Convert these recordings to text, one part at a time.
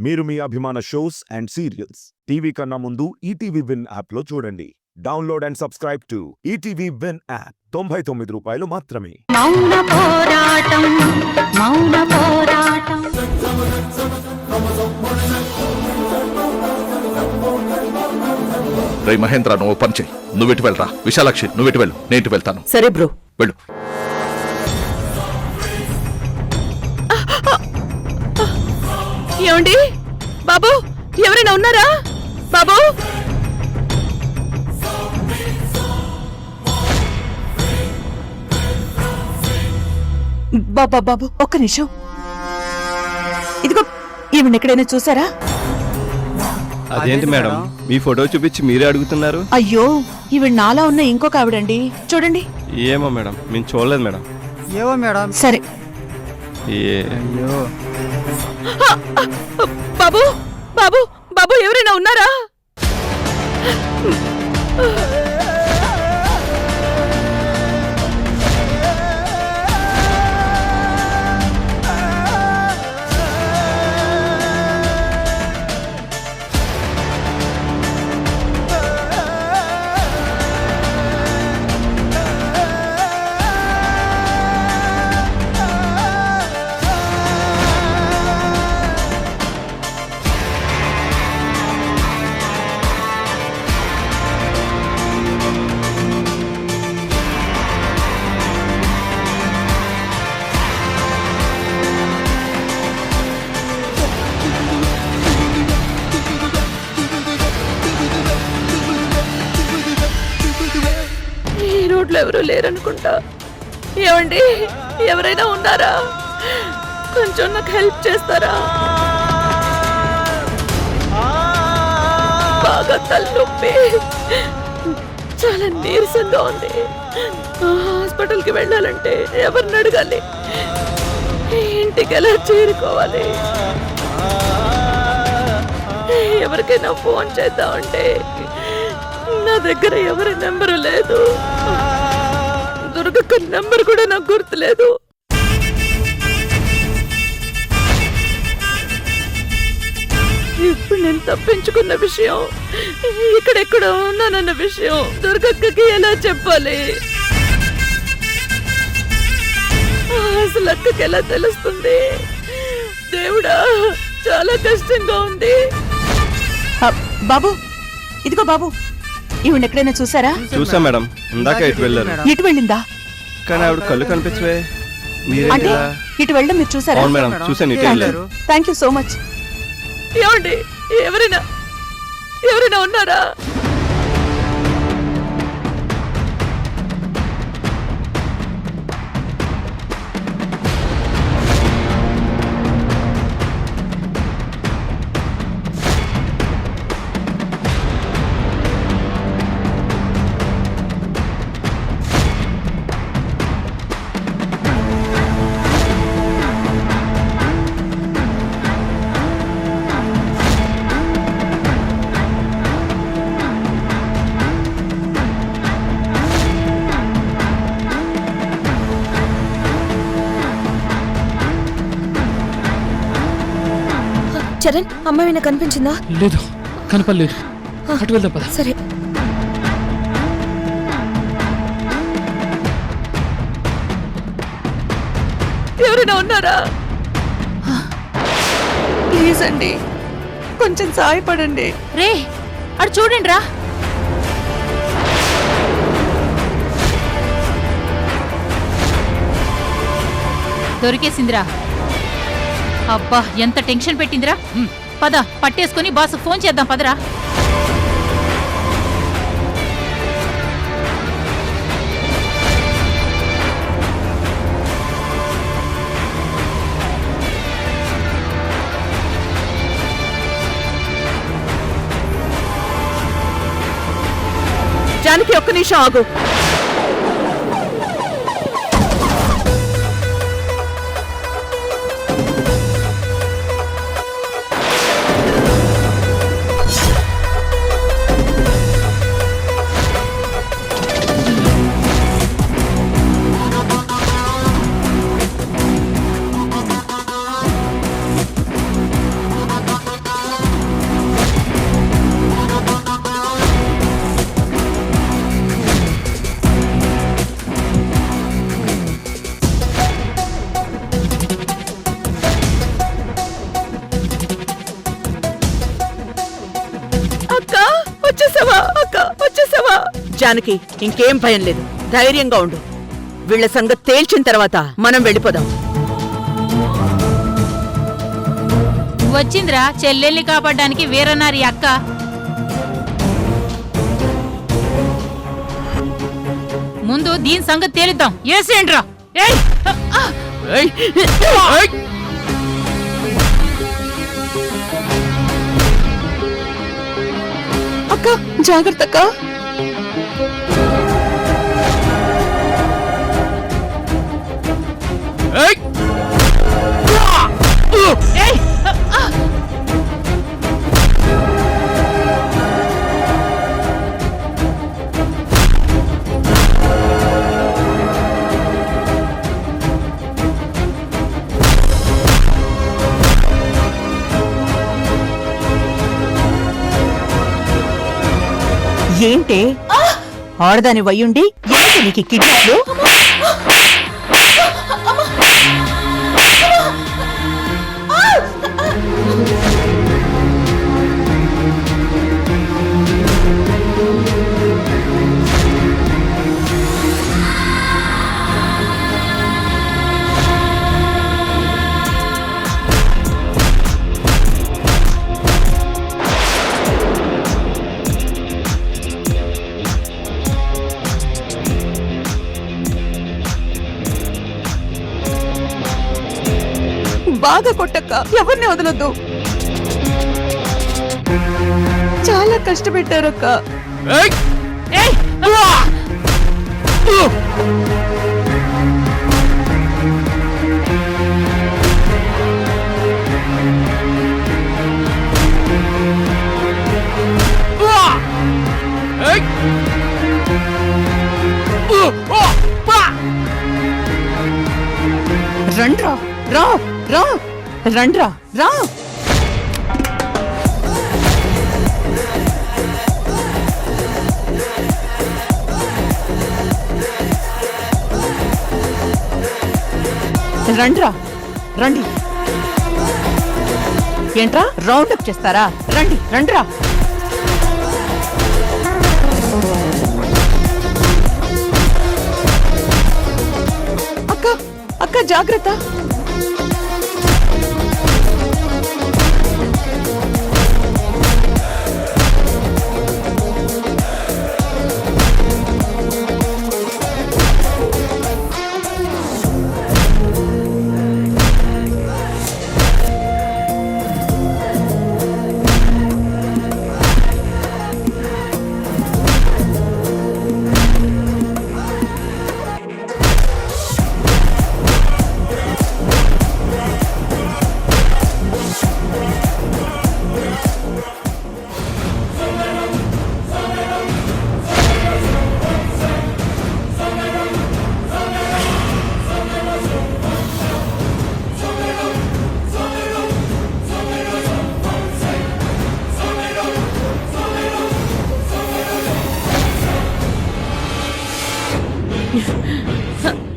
మీరు మీ అభిమాన shows and serials TV కన్నా ముందు ఈటీవీ విన్ యాప్లో చూడండి. Download and subscribe to ETV win app. 99 రూపాయలు మాత్రమే. మౌన పోరాటం మౌన పోరాటం. రే మహేంద్ర, నువ్వు పని చెయ్యి. నువ్వు ఇటు వెళ్ళరా. విశాలాక్షి, నువ్వు ఇటు వెళ్ళు, నేను ఇటు వెళ్తాను. సరే బ్రో, వెళ్ళు. ఏమండి బాబు, ఎవరైనా ఉన్నారా బాబు? బాబా బాబు, ఒక్క నిమిషం. ఇదిగో, ఈవిడ ఎక్కడైనా చూసారా? అదేంటి మేడం, మీ ఫోటో చూపించి మీరే అడుగుతున్నారు? అయ్యో, ఈవిడ నాలా ఉన్న ఇంకొక ఆవిడండి, చూడండి. ఏమో మేడం, మేము చూడలేదు మేడం. ఏవో మేడం. సరే. అయ్యో బాబు బాబు బాబు, ఎవరైనా ఉన్నారా? రోడ్లో ఎవరూ లేరనుకుంటా. ఏమండి, ఎవరైనా ఉన్నారా? కొంచెం నాకు హెల్ప్ చేస్తారా? బాగా తలనొప్పి, చాలా నీరసంగా ఉంది. హాస్పిటల్కి వెళ్ళాలంటే ఎవరిని అడగాలి? ఇంటికి ఎలా చేరుకోవాలి? ఎవరికైనా ఫోన్ చేద్దామంటే నా దగ్గర ఎవరి నెంబరు లేదు. దుర్గక్క నెంబర్ కూడా నాకు గుర్తులేదు. ఇప్పుడు నేను తప్పించుకున్న విషయం, ఇక్కడెక్కడ ఉన్నానన్న విషయం దుర్గక్కకి ఎలా చెప్పాలి? అసలు అక్కకి ఎలా తెలుస్తుంది? దేవుడా, చాలా కష్టంగా ఉంది. బాబు, ఇదిగో బాబు, ఈవిడ ఎక్కడైనా చూసారా? చూసా మేడం, ఇందాక ఇటు వెళ్ళారు. ఇటు వెళ్ళిందా? కానీ ఆవిడ కళ్ళు కనిపించవే. అంటే ఇటు వెళ్ళడం మీరు చూసారా? అవును మేడం, చూసాను, ఇటు వెళ్ళారు. Thank you so much. ఏమండి, ఎవరైనా ఉన్నారా? చరణ్, అమ్మాయి కనిపించిందా? లేదు, కనపడలేదు. అటు వెళ్దాం పద. సరే. ఎవరైనా ఉన్నారా? ప్లీజ్ అండి, కొంచెం సాయపడండి. రే, అటు చూడండి రా. దొరికేసిందిరా. అబ్బా, ఎంత టెన్షన్ పెట్టిందిరా. పద, పట్టేసుకుని బాసు ఫోన్ చేద్దాం. పదరా. జానకి, ఒక్క నిమిషం ఆగు. వచ్చేసావా అక్క, వచ్చేసావా? జానకి, ఇంకేం భయం లేదు, ధైర్యంగా ఉండు. వీళ్ళ సంగతి తేల్చిన తర్వాత మనం వెళ్ళిపోదాం. వచ్చిందిరా చెల్లెల్ని కాపాడడానికి వీరనారి అక్క. ముందు దీని సంగతి తేలిద్దాం. ఏసేంట్రా? ఏయ్! అక్క జాగ్రత్త అక్క. ఏయ్! ఏంటే ఆడదాని వయ్యుండి ఏంటి నీకు కిడ్నాప్లు? బాగా కొట్టక్క, ఎవరిని వదలొద్దు. చాలా కష్టపెట్టారక్క. ఏయ్! రండ్రా, రా రా, రండ్రా రా. రండ్రా, రండి. ఏంట్రా రౌండ్ అప్ చేస్తారా? రండి, రండ్రా. అక్క, అక్క జాగ్రత్త.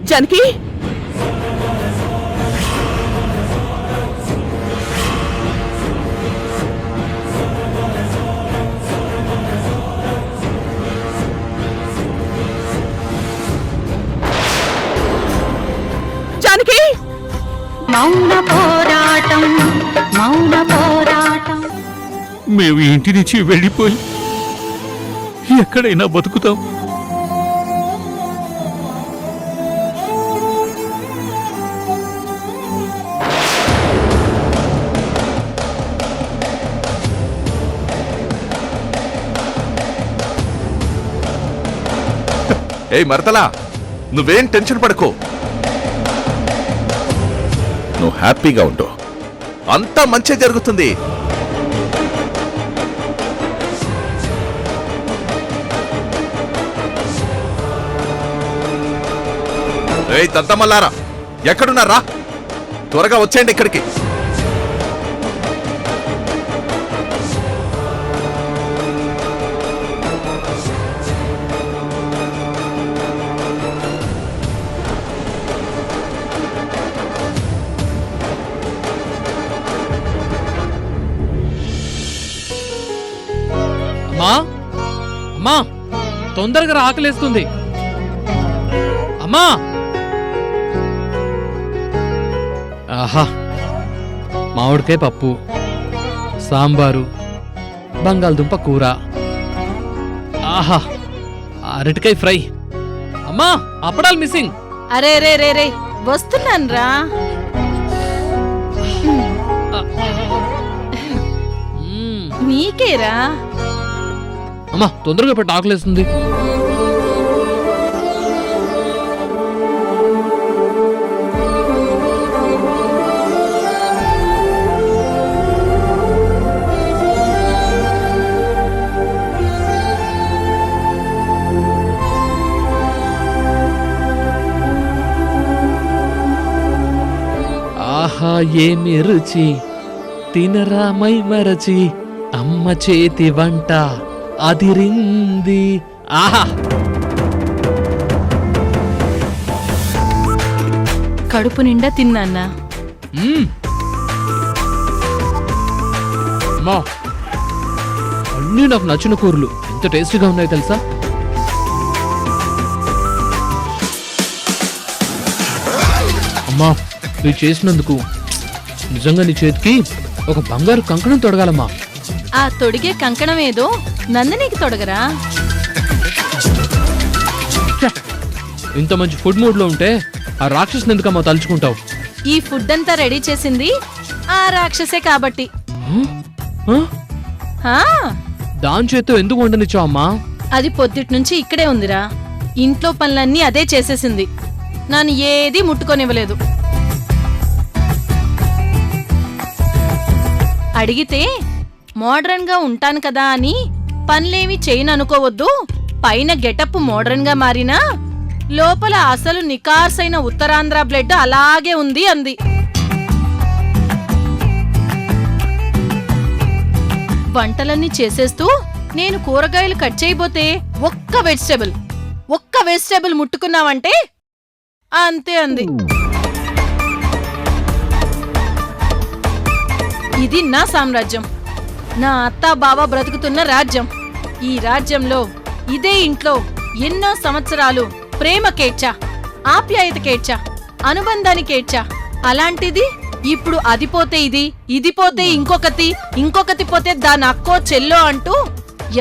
జానకి, జానకి. మౌన పోరాటం, మౌన పోరాటం. మేము ఇంటి నుంచి వెళ్ళిపోయి ఎక్కడైనా బతుకుతాం. ఏయ్ మరతలా, నువ్వేం టెన్షన్ పడకో. నువ్వు హ్యాపీగా ఉండు, అంతా మంచి జరుగుతుంది. ఏయ్ తంతమల్లారా, ఎక్కడున్నారా? త్వరగా వచ్చేయండి ఇక్కడికి. అమ్మా, అమ్మా తొందరగా రా, ఆకలేస్తుంది. అమ్మా ఆహా, మామిడికాయ పప్పు, సాంబారు, బంగాళదుంప కూర, ఆహా అరటికాయ ఫ్రై. అమ్మా అప్పడాలు మిస్సింగ్. అరే రే రే రే వస్తున్నాను రా. నీకేరా. అమ్మా తొందరగా పెట్టి ఆకలేస్తుంది. ఆహా ఏమి రుచి, తినరా మై మరచి, అమ్మ చేతి వంట అదిరింది. ఆహా కడుపు నిండా తిన్నానా. అమ్మా అన్నీ నాకు నచ్చిన కూరలు ఎంత టేస్టీగా ఉన్నాయో తెలుసా. అమ్మా నువ్వు చేసినందుకు నిజంగా నీ చేతికి ఒక బంగారు కంకణం తొడగాలమ్మా. ఆ తొడిగే కంకణం ఏదో నందినికి తొడగరా. ఇంత మంచి ఫుడ్ మూడ్ లో ఉంటే ఆ రాక్షసుని ఎందుకమ్మా తలుచుకుంటావు? ఈ ఫుడ్ అంతా రెడీ చేసింది ఆ రాక్షసే కాబట్టి. హా, దాని చేత్తో ఎందుకు వండనిచ్చావు అమ్మా? అది పొద్దుటి నుంచి ఇక్కడే ఉందిరా. ఇంట్లో పనులన్నీ అదే చేసేసింది. నన్ను ఏది ముట్టుకొనివ్వలేదు. అడిగితే మోడ్రన్ గా ఉంటాను కదా అని పనులేమి చేయను అనుకోవద్దు. పైన గెటప్ మోడ్రన్ గా మారినా లోపల అసలు నికార్సైన ఉత్తరాంధ్ర బ్లడ్ అలాగే ఉంది అంది. వంటలన్నీ చేసేస్తూ నేను కూరగాయలు కట్ చేయబోతే ఒక్క వెజిటేబుల్ ముట్టుకున్నావంటే అంతే అంది. ఇది నా సామ్రాజ్యం, నా అత్తా బావ బ్రతుకుతున్న రాజ్యం. ఈ రాజ్యంలో ఇదే ఇంట్లో ఎన్నో సంవత్సరాలు ప్రేమకేడ్చా, ఆప్యాయతకేడ్చా, అనుబంధానికేడ్చా. అలాంటిది ఇప్పుడు అది పోతే ఇది పోతే ఇంకొకతి పోతే దాని అక్కో చెల్లో అంటూ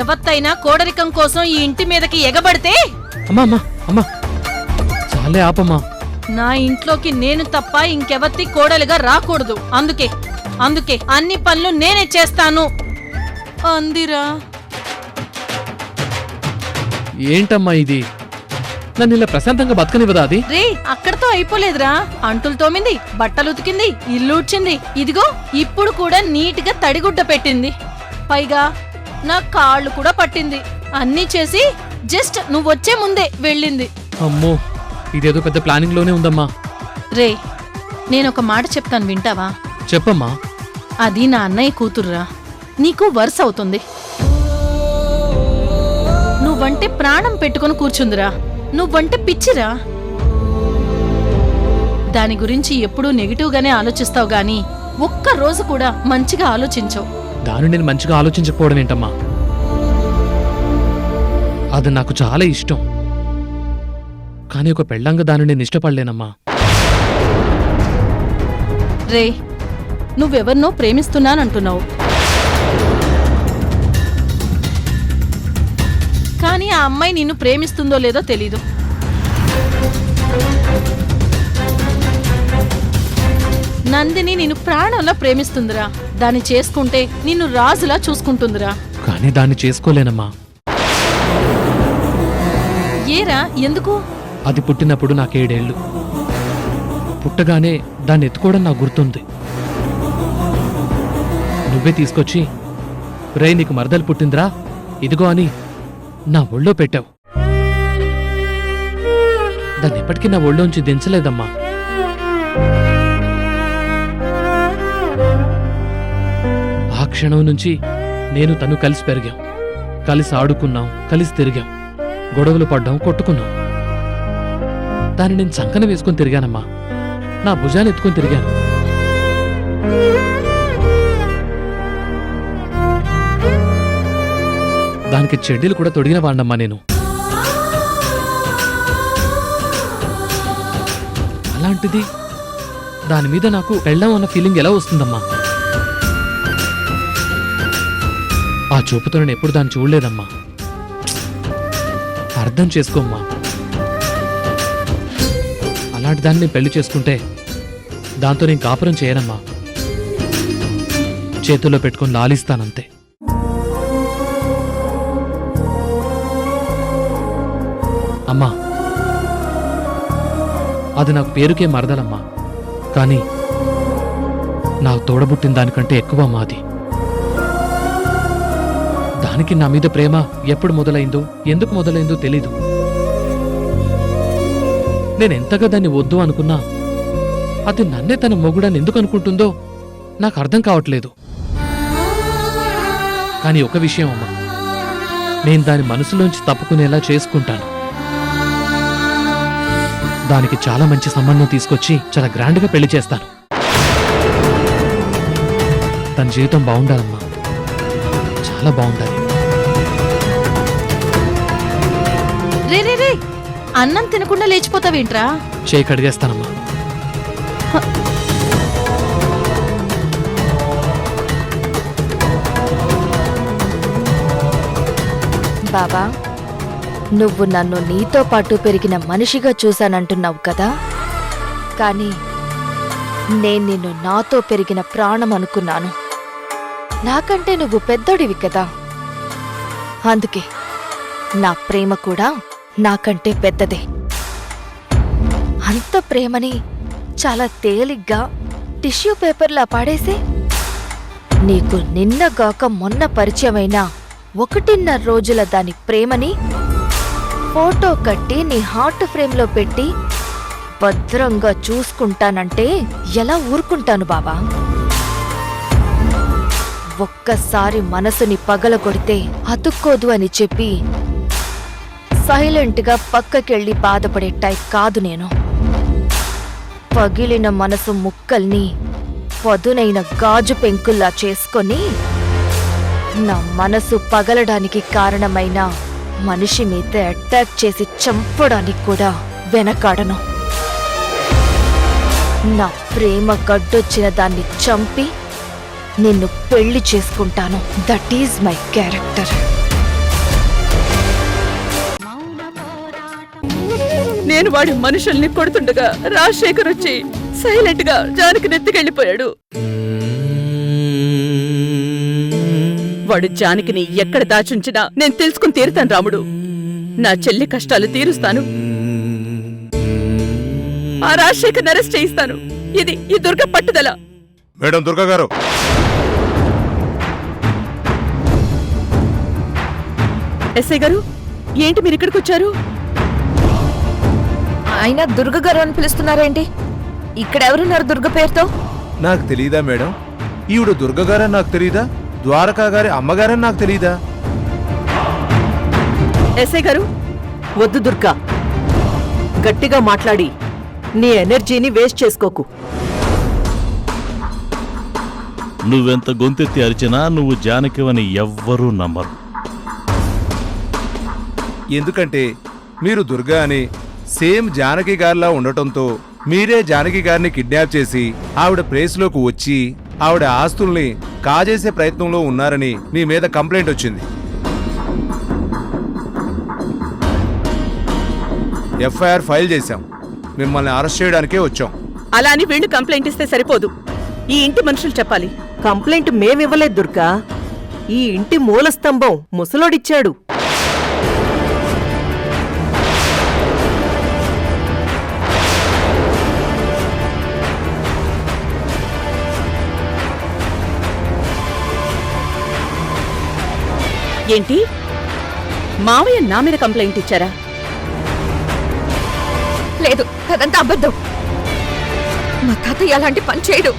ఎవత్తైనా కోడరికం కోసం ఈ ఇంటి మీదకి ఎగబడితే అమ్మా అమ్మా అమ్మా చాలే ఆపమ్మా. నా ఇంట్లోకి నేను తప్ప ఇంకెవత్తి కోడలుగా రాకూడదు. అందుకే అన్ని పనులు నేనే చేస్తాను అందిరా. ఏంటమ్మా ఇది? నన్ను ఇలా ప్రశాంతంగా బతకనివ్వదా అది? రే అక్కడతో అయిపోలేదురా. అంటులు తోమింది, బట్టలు ఉతికింది, ఇల్లు ఉడ్చింది. ఇదిగో ఇప్పుడు కూడా నీటిగా తడిగుడ్డ పెట్టింది. పైగా నా కాళ్ళు కూడా పట్టింది. అన్నీ చేసి జస్ట్ నువ్వొచ్చే ముందే వెళ్ళింది. అమ్మో ఇదేదో పెద్ద ప్లానింగ్ లోనే ఉందమ్మా. రే నేనొక మాట చెప్తాను, వింటావా? చెప్పమ్మా. అది నా అన్నయ్య కూతురురా. నీకు వరుస అవుతుంది. నువ్వంటే ప్రాణం పెట్టుకుని కూర్చుందిరా. నువ్వంటే పిచ్చిరా. దాని గురించి ఎప్పుడూ నెగిటివ్గానే ఆలోచిస్తావు గాని ఒక్క రోజు కూడా మంచిగా ఆలోచించవు. దాన్ని నేను మంచిగా ఆలోచించకపోవడం ఏంటమ్మా? అది నాకు చాలా ఇష్టం. కానీ ఒక పెళ్ళంగా దాన్ని నేను ఇష్టపడలేనమ్మా. రే నువ్వెవరినో ప్రేమిస్తున్నానంటున్నావు, కానీ ఆ అమ్మాయి నిన్ను ప్రేమిస్తుందో లేదో తెలీదు. నందిని నిన్ను ప్రాణంలా ప్రేమిస్తుందిరా. దాన్ని చేసుకుంటే నిన్ను రాజులా చూసుకుంటుందిరా. కానీ దాన్ని చేసుకోలేనమ్మా. ఏరా ఎందుకు? అది పుట్టినప్పుడు నాకు 7 ఏళ్ళు. పుట్టగానే దాన్ని ఎత్తుకోవడం నాకు గుర్తుంది. నువ్వే తీసుకొచ్చి రే నీకు మరదలు పుట్టిందిరా ఇదిగో అని నా ఒళ్ళో పెట్టావు. దాన్ని ఎప్పటికీ నా ఒళ్ళోంచి దించలేదమ్మా. ఆ క్షణం నుంచి నేను తను కలిసి పెరిగాం, కలిసి ఆడుకున్నాం, కలిసి తిరిగాం, గొడవలు పడ్డాం, కొట్టుకున్నాం. దాన్ని నేను చంకన వేసుకుని తిరిగానమ్మా. నా భుజాన్ని ఎత్తుకుని తిరిగాను. దానికి చెడ్డీలు కూడా తొడిగిన వాడినమ్మా నేను. అలాంటిది దాని మీద నాకు పెళ్ళాం అన్న ఫీలింగ్ ఎలా వస్తుందమ్మా? ఆ చూపుతో నేను ఎప్పుడు దాన్ని చూడలేదమ్మా. అర్థం చేసుకోమ్మా. అలాంటి దాన్ని నేను పెళ్లి చేసుకుంటే దాంతో నేను కాపురం చేయనమ్మా. చేతుల్లో పెట్టుకొని లాలిస్తానంతే. అమ్మా, అది నాకు పేరుకే మరదలమ్మా, కానీ నాకు తోడబుట్టిన దానికంటే ఎక్కువ అమ్మా అది. దానికి నా మీద ప్రేమ ఎప్పుడు మొదలైందో, ఎందుకు మొదలైందో తెలీదు. నేనెంతగా దాన్ని వద్దు అనుకున్నా అది నన్నే తన మొగుడని ఎందుకు అనుకుంటుందో నాకు అర్థం కావట్లేదు. కానీ ఒక విషయం అమ్మా, నేను దాని మనసులోంచి తప్పుకునేలా చేసుకుంటాను. దానికి చాలా మంచి సంబంధం తీసుకొచ్చి చాలా గ్రాండ్గా పెళ్లి చేస్తాను. తన జీవితం బాగుండాలమ్మా, చాలా బాగుండాలి. రే రే రే, అన్నం తినకుండా లేచిపోతావేంట్రా? చేయి కడిగేస్తానమ్మా. బాబా, నువ్వు నన్ను నీతో పాటు పెరిగిన మనిషిగా చూశానంటున్నావు కదా, కానీ నేను నిన్ను నాతో పెరిగిన ప్రాణం అనుకున్నాను. నాకంటే నువ్వు పెద్దోడివి కదా, అందుకే నా ప్రేమ కూడా నాకంటే పెద్దదే. అంత ప్రేమని చాలా తేలిగ్గా టిష్యూ పేపర్లా పాడేసే నీకు నిన్నగాక మొన్న పరిచయమైన 1.5 రోజుల దాని ప్రేమని ఫోటో కట్టి నీ హార్ట్ ఫ్రేమ్లో పెట్టి భద్రంగా చూసుకుంటానంటే ఎలా ఊరుకుంటాను బాబా? ఒక్కసారి మనసుని పగలగొడితే అతుక్కోదు అని చెప్పి సైలెంట్గా పక్కకెళ్ళి బాధపడే టైప్ కాదు నేను. పగిలిన మనసు ముక్కల్ని పదునైన గాజు పెంకుల్లా చేసుకొని నా మనసు పగలడానికి కారణమైన మనిషి మీద అటాక్ చేసి చంపడానికి కూడా వెనకాడను. నా ప్రేమ గడ్డొచ్చిన దాన్ని చంపి నిన్ను పెళ్లి చేసుకుంటాను. That is my character. నేను వాడి మనుషుల్ని కొడుతుండగా రాజశేఖర్ వచ్చి సైలెంట్ గా జానకి నెత్తికెళ్ళిపోయాడు. వాడు జానకిని ఎక్కడ దాచుంచినా నేను తెలుసుకుని తీరుతాను రాముడు. నా చెల్లి కష్టాలు తీరుస్తాను. ఆ రాజశేఖర్ అరెస్ట్ చేయిస్తాను. ఇది ఈ దుర్గ పట్టుదల. మేడం దుర్గా గారు, ఎస్ఐ గారు, ఏంటి మీరు ఇక్కడికి వచ్చారు? అయినా దుర్గ గారు అని పిలుస్తున్నారేంటి? ఇక్కడెవరున్నారు దుర్గ పేరుతో? నాకు తెలీదా మేడం? ఈవిడ దుర్గ గారని నాకు తెలీదా? ద్వారకా గారి అమ్మగారని నాకు తెలీదా? ఎస్ఐ గారు, వద్దు దుర్గా, గట్టిగా మాట్లాడి నీ ఎనర్జీని వేస్ట్ చేసుకోకు. నువ్వెంత గొంతెత్తి అరిచినా నువ్వు జానకివని ఎవ్వరూ నమ్మరు. ఎందుకంటే మీరు దుర్గా అని సేమ్ జానకి గారిలా ఉండటంతో మీరే జానకి గారిని కిడ్నాప్ చేసి ఆవిడ ప్లేస్లోకి వచ్చి ఆవిడ ఆస్తుల్ని కాజేసే ప్రయత్నంలో ఉన్నారని మీ మీద కంప్లైంట్ వచ్చింది. ఎఫ్ఐఆర్ ఫైల్ చేశాం. మిమ్మల్ని అరెస్ట్ చేయడానికే వచ్చాం. అలా అని వీళ్ళు కంప్లైంట్ ఇస్తే సరిపోదు. ఈ ఇంటి మనుషులు చెప్పాలి. కంప్లైంట్ మేమివ్వలేదు దుర్గా, ఈ ఇంటి మూల స్తంభం ముసలోడిచ్చాడు. ఏంటి, మావయ్య నా మీద కంప్లైంట్ ఇచ్చారా? లేదు, అదంతా అబద్ధం. మా తాతయ్య అలాంటి పని చేయడు.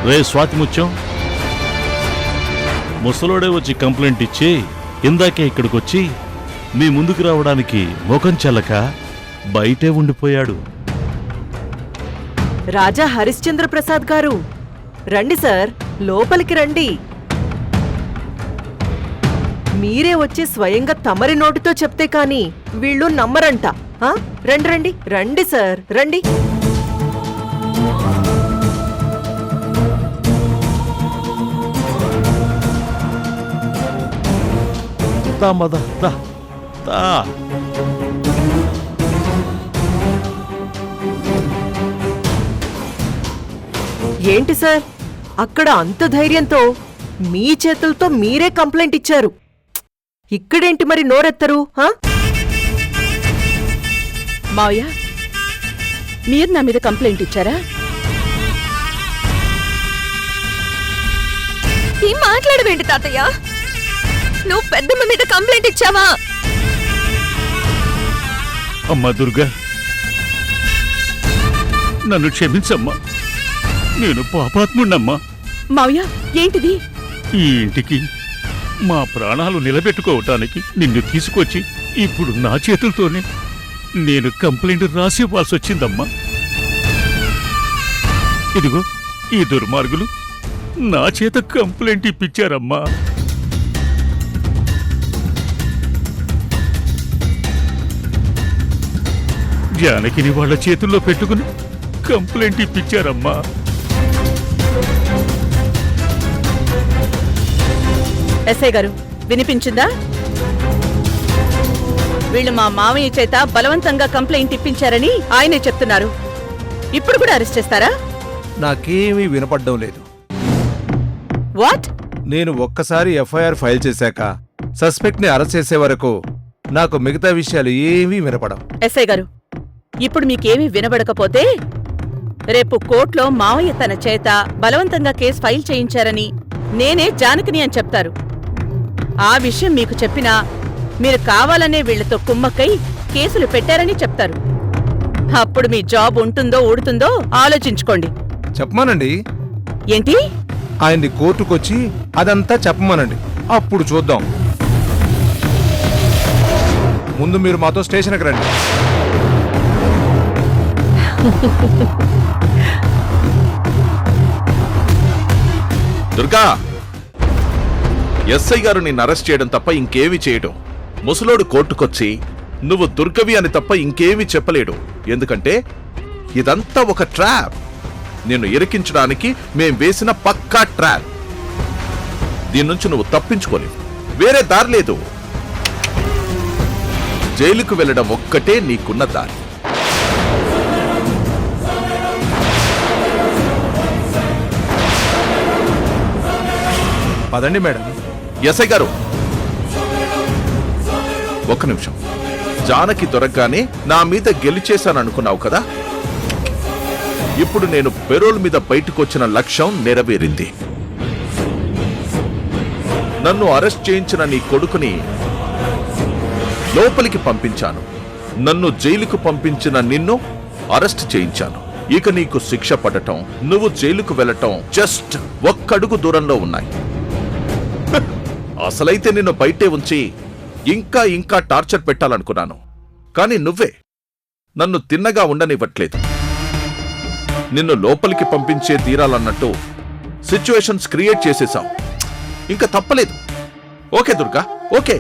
రే స్వాతిముత్యం, ముసలోడే వచ్చి కంప్లైంట్ ఇచ్చి ఇందాకే ఇక్కడికొచ్చి మీ ముందుకు రావడానికి ముఖం చెల్లక బయటే ఉండిపోయాడు. రాజా హరిశ్చంద్ర ప్రసాద్ గారు రండి సార్, లోపలికి రండి. మీరే వచ్చి స్వయంగా తమరి నోటితో చెప్తే కాని వీళ్ళు నమ్మరంట. ఆ? రండి రండి రండి సార్, రండి. దా మద దా దా. ఏంటి సార్, అక్కడ అంత ధైర్యంతో మీ చేతులతో మీరే కంప్లైంట్ ఇచ్చారు. ఇక్కడేంటి మరి నోరెత్తరు? ఆ? మావయ్య, మీరు నా మీద కంప్లైంట్ ఇచ్చారా? ఏం మాట్లాడవేంటి తాతయ్య? నువ్వు పెద్దమ్మ మీద కంప్లైంట్ ఇచ్చావా? అమ్మా దుర్గా, నన్ను క్షమించమ్మా. నేను పాపాత్ముణ్ణమ్మా. మావయ్య, ఏంటిది? ఈ ఇంటికి మా ప్రాణాలు నిలబెట్టుకోవటానికి నిన్ను తీసుకొచ్చి ఇప్పుడు నా చేతులతోనే నేను కంప్లైంట్ రాసి ఇవ్వాల్సి వచ్చిందమ్మా. ఇదిగో ఈ దుర్మార్గులు నా చేత కంప్లైంట్ ఇప్పించారమ్మా. జానకిని వాళ్ళ చేతుల్లో పెట్టుకుని కంప్లైంట్ ఇప్పించారమ్మా. ఎస్ఐ గారు, వినిపించిందా? వీళ్ళు మా మావయ్య చేత బలవంతంగా కంప్లైంట్ ఇప్పించారని ఆయనే చెప్తున్నారు. ఇప్పుడు కూడా అరెస్ట్ చేస్తారా? నాకేమీ వినపడ్డం లేదు. వాట్? నేను ఒక్కసారి ఎఫ్ఐఆర్ ఫైల్ చేశాక సస్పెక్ట్ ని అరెస్ట్ చేసే వరకు నాకు మిగతా విషయాలు ఏమీ వినపడం. ఎస్ఐ గారు, ఇప్పుడు మీకేమీ వినబడకపోతే రేపు కోర్టులో మావయ్య తన చేత బలవంతంగా కేసు ఫైల్ చేయించారని నేనే జానకిని అని చెప్తారు. ఆ విషయం మీకు చెప్పినా మీరు కావాలనే వీళ్లతో కుమ్మక్కై కేసులు పెట్టారని చెప్తారు. అప్పుడు మీ జాబ్ ఉంటుందో ఊడుతుందో ఆలోచించుకోండి. చెప్పమానండి. ఏంటి? ఆయన్ని కోర్టుకొచ్చి అదంతా చెప్పమనండి, అప్పుడు చూద్దాం. ముందు మీరు మాతో స్టేషన్కి రండి. దుర్గా, ఎస్ఐ గారు నిన్ను అరెస్ట్ చేయడం తప్ప ఇంకేమీ చేయడం. ముసలోడు కోర్టుకొచ్చి నువ్వు దుర్గవి అని తప్ప ఇంకేమీ చెప్పలేడు. ఎందుకంటే ఇదంతా ఒక ట్రాప్. నిన్ను ఇరికించడానికి మేం వేసిన పక్కా ట్రాప్. దీని నుంచి నువ్వు తప్పించుకోలేవు, వేరే దారి లేదు. జైలుకు వెళ్ళడం ఒక్కటే నీకున్న దారి. పదండి మేడం. ఎస్ఐ గారు, ఒక్క నిమిషం. జానకి దొరకగానే నా మీద గెలిచేశాననుకున్నావు కదా? ఇప్పుడు నేను పెరోల్ మీద బయటకొచ్చిన లక్ష్యం నెరవేరింది. నన్ను అరెస్ట్ చేయించిన నీ కొడుకుని లోపలికి పంపించాను. నన్ను జైలుకు పంపించిన నిన్ను అరెస్ట్ చేయించాను. ఇక నీకు శిక్ష పడటం, నువ్వు జైలుకు వెళ్ళటం జస్ట్ ఒక్కడుగు దూరంలో ఉన్నాయి. అసలైతే నిన్ను బయటే ఉంచి ఇంకా ఇంకా టార్చర్ పెట్టాలనుకున్నాను. కానీ నువ్వే నన్ను తిన్నగా ఉండనివ్వట్లేదు. నిన్ను లోపలికి పంపించే తీరాలన్నట్టు సిచ్యువేషన్స్ క్రియేట్ చేసేశావు. ఇంకా తప్పలేదు. Okay Durga, okay,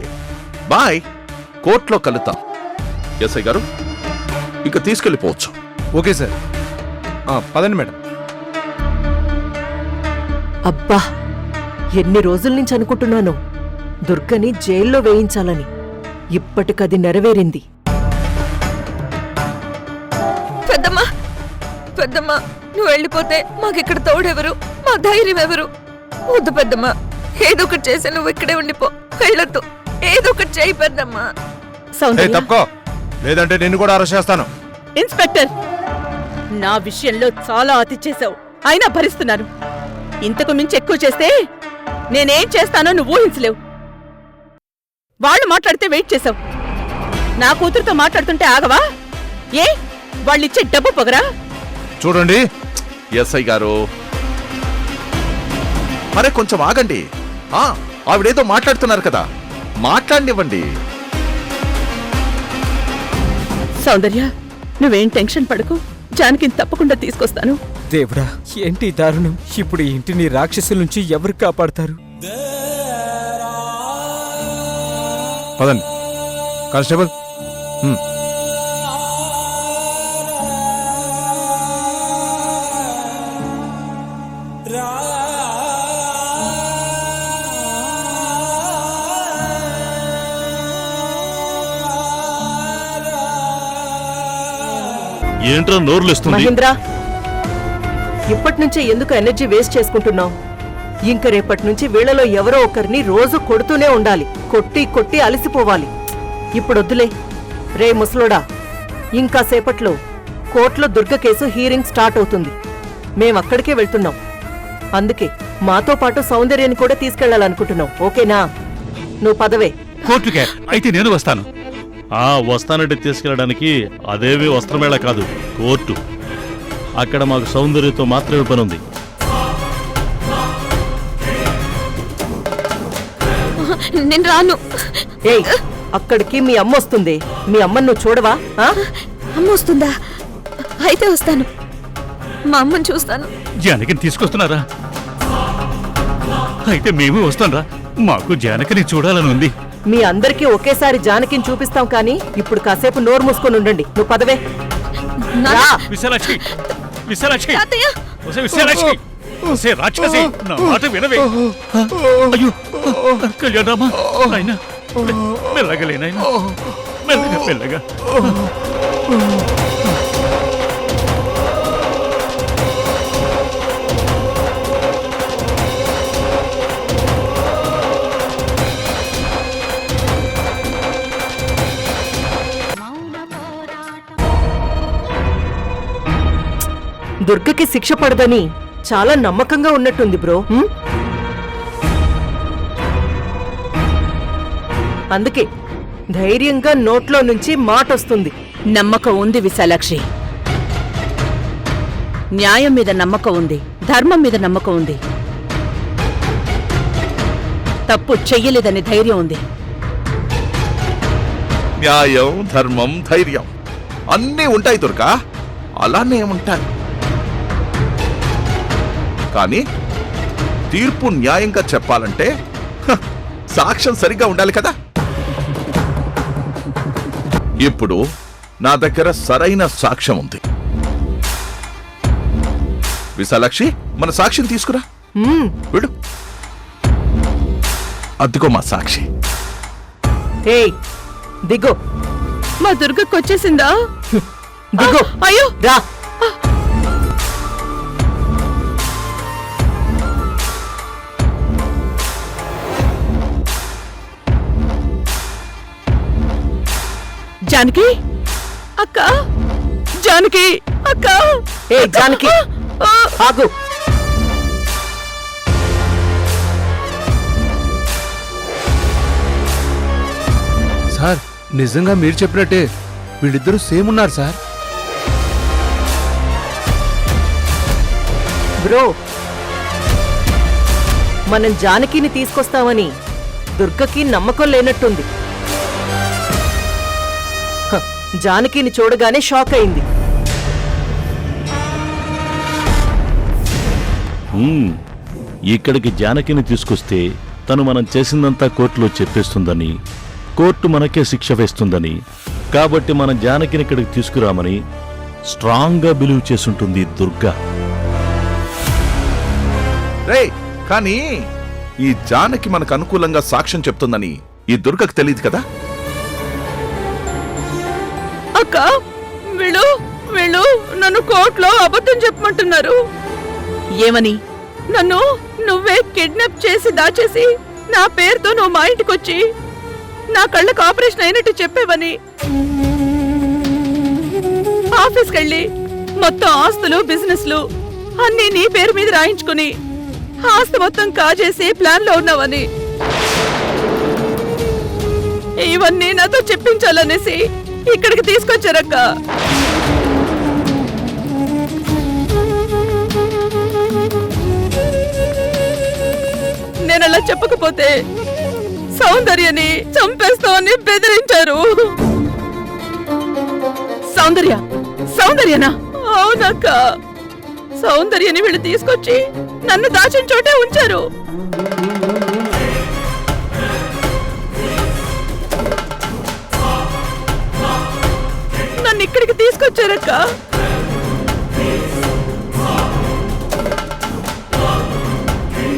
bye. కోర్టులో కలుద్దాం. ఎస్ఐ గారు, ఇక తీసుకెళ్ళిపోవచ్చు. Okay sir. పదండి మేడం. అబ్బా, ఎన్ని రోజుల నుంచి అనుకుంటున్నాను దుర్గని జైల్లో వేయించాలని. ఇప్పటికది నెరవేరింది. పెద్దమ్మా, పెద్దమ్మా, నువ్వు వెళ్ళిపోతే మాకిక్కడ తోడెవరు? మా ధైర్యం ఎవరు? వద్దు పెద్దమ్మా, ఏదో ఒకటి చేసి నువ్వు ఇక్కడే ఉండిపో. వెళ్ళొద్దు, ఏదో ఒకటి చేయి పెద్దమ్మా. సౌందర్య, తప్పుకో, లేదంటే నిన్ను కూడా అరెస్ట్ చేస్తాను. ఇన్స్పెక్టర్, నా విషయంలో చాలా అతి చేశావు, అయినా భరిస్తున్నాను. ఇంతకు మించి ఎక్కువ చేస్తే నేనేం చేస్తానో నువ్వు ఊహించలేవు. వాళ్ళు మాట్లాడితే వెయిట్ చేశావు. నా కూతురుతో మాట్లాడుతుంటే ఆగవా? ఏ, వాళ్ళిచ్చే డబ్బు పొగరా? చూడండి ఎస్ఐ గారు, అరే కొంచెం ఆగండి. ఆవిడేదో మాట్లాడుతున్నారు కదా, మాట్లాడనివ్వండి. సౌందర్య, నువ్వేం టెన్షన్ పడకు. జానకిని తప్పకుండా తీసుకొస్తాను. దేవుడా, ఏంటి ఈ దారుణం? ఇప్పుడు ఈ ఇంటిని రాక్షసుల నుంచి ఎవరు కాపాడతారు? పదండి కానిస్టేబుల్. ఏంట్రా నోర్లేస్తుంది? మహేంద్ర, ఇప్పటి నుంచే ఎందుకు ఎనర్జీ వేస్ట్ చేసుకుంటున్నావు? ఇంక రేపటి నుంచి వీళ్ళలో ఎవరో ఒకరిని రోజు కొడుతూనే ఉండాలి. కొట్టి కొట్టి అలసిపోవాలి. ఇప్పుడు వద్దులే. రే ముసలోడా, ఇంకా సేపట్లో కోర్టులో దుర్గ కేసు హీరింగ్ స్టార్ట్ అవుతుంది. మేమక్కడికే వెళ్తున్నాం. అందుకే మాతో పాటు సౌందర్యాన్ని కూడా తీసుకెళ్లాలనుకుంటున్నాం. ఓకేనా? నువ్వు పదవే. కోర్టుకే అయితే నేను వస్తాను. వస్తానంటే తీసుకెళ్ళడానికి అదేవి వస్త్రమేళ కాదు, కోర్టు. అక్కడ మాకు సౌందర్యతో మాత్రమే పని ఉంది. నేను రాను. ఏయ్, అక్కడికి మీ అమ్మ వస్తుంది. మీ అమ్మను నువ్వు చూడవా? అమ్మ వస్తుందా? అయితే వస్తాను. మా అమ్మని చూస్తాను. జానకిని తీసుకొస్తున్నారా? అయితే మేము వస్తాంరా. మాకు జానకిని చూడాలని ఉంది. మీ అందరికీ ఒకేసారి జానకిని చూపిస్తాం, కానీ ఇప్పుడు కాసేపు నోరు మూసుకొని ఉండండి. నువ్వు పదవే. రా. విశాలాక్షి, విశాలాక్షి, తాతయ్య, ఒసే విశాలాక్షి, ఒసే రాక్షసి, నా మాట వినవే. అయ్యో కళ్యాణరామా, నాయనా మెల్లగలే నాయనా, మెల్లగా మెల్లగా. దుర్గకి శిక్ష పడదని చాలా నమ్మకంగా ఉన్నట్టుంది బ్రో. అందుకే ధైర్యంగా నోట్లో నుంచి మాట వస్తుంది. నమ్మకం ఉంది విశాలాక్షి. న్యాయం మీద నమ్మకం ఉంది, ధర్మం మీద నమ్మకం ఉంది. తప్పు చెయ్యలేదని ధైర్యం ఉంది. న్యాయం, ధర్మం, ధైర్యం అన్నీ ఉంటాయి దుర్గా, అలానే ఉంటాయి. కానీ తీర్పు న్యాయంగా చెప్పాలంటే సాక్ష్యం సరిగ్గా ఉండాలి కదా. ఇప్పుడు నా దగ్గర సరైన సాక్ష్యం ఉంది. విశాలాక్షి, మన సాక్ష్యం తీసుకురా. విడు. అద్దుకో మా సాక్షి. ఏయ్, దిగో. మా దుర్గకొచ్చేసిందా? దిగో. అయ్యో రా. జానకి అక్క, జానకి అక్క. ఏ జానకి, ఆగు. సార్, నిజంగా మీరు చెప్పినట్టే వీళ్ళిద్దరూ సేమ్ ఉన్నారు సార్. బ్రో, మనం జానకిని తీసుకొస్తామని దుర్గకి నమ్మకం లేనట్టుంది. జానకిని చూడగానే షాక్ అయింది. ఇక్కడికి జానకిని తీసుకొస్తే తను మనం చేసిందంతా కోర్టులో చెప్పేస్తుందని, కోర్టు మనకే శిక్ష వేస్తుందని, కాబట్టి మనం జానకిని ఇక్కడికి తీసుకురామని స్ట్రాంగ్ గా బిలీవ్ చేసుంటుంది దుర్గా. రే, కానీ ఈ జానకి మనకు అనుకూలంగా సాక్ష్యం చెప్తుందని ఈ దుర్గకు తెలియదు కదా. అక్క, వీళ్ళు వీళ్ళు నన్ను కోర్టులో అబద్ధం చెప్పమంటున్నారు. ఏమని? నన్ను నువ్వే కిడ్నాప్ చేసి దాచేసి నా పేరుతో నువ్వు మా ఇంటికొచ్చి నా కళ్ళకు ఆపరేషన్ అయినట్టు చెప్పేవని, ఆఫీస్కెళ్ళి మొత్తం ఆస్తులు బిజినెస్లు అన్నీ నీ పేరు మీద రాయించుకుని ఆస్తి మొత్తం కాజేసి ప్లాన్ లో ఉన్నావని, ఇవన్నీ నాతో చెప్పించాలనేసి ఇక్కడికి తీసుకొచ్చారక్క. నేనలా చెప్పకపోతే సౌందర్యని చంపేస్తామని బెదిరించారు. సౌందర్యనా? అవునక్క, సౌందర్యని వీళ్ళు తీసుకొచ్చి నన్ను దాచిన చోటే ఉంచారు. నన్ను ఇక్కడికి తీసుకొచ్చారక్క.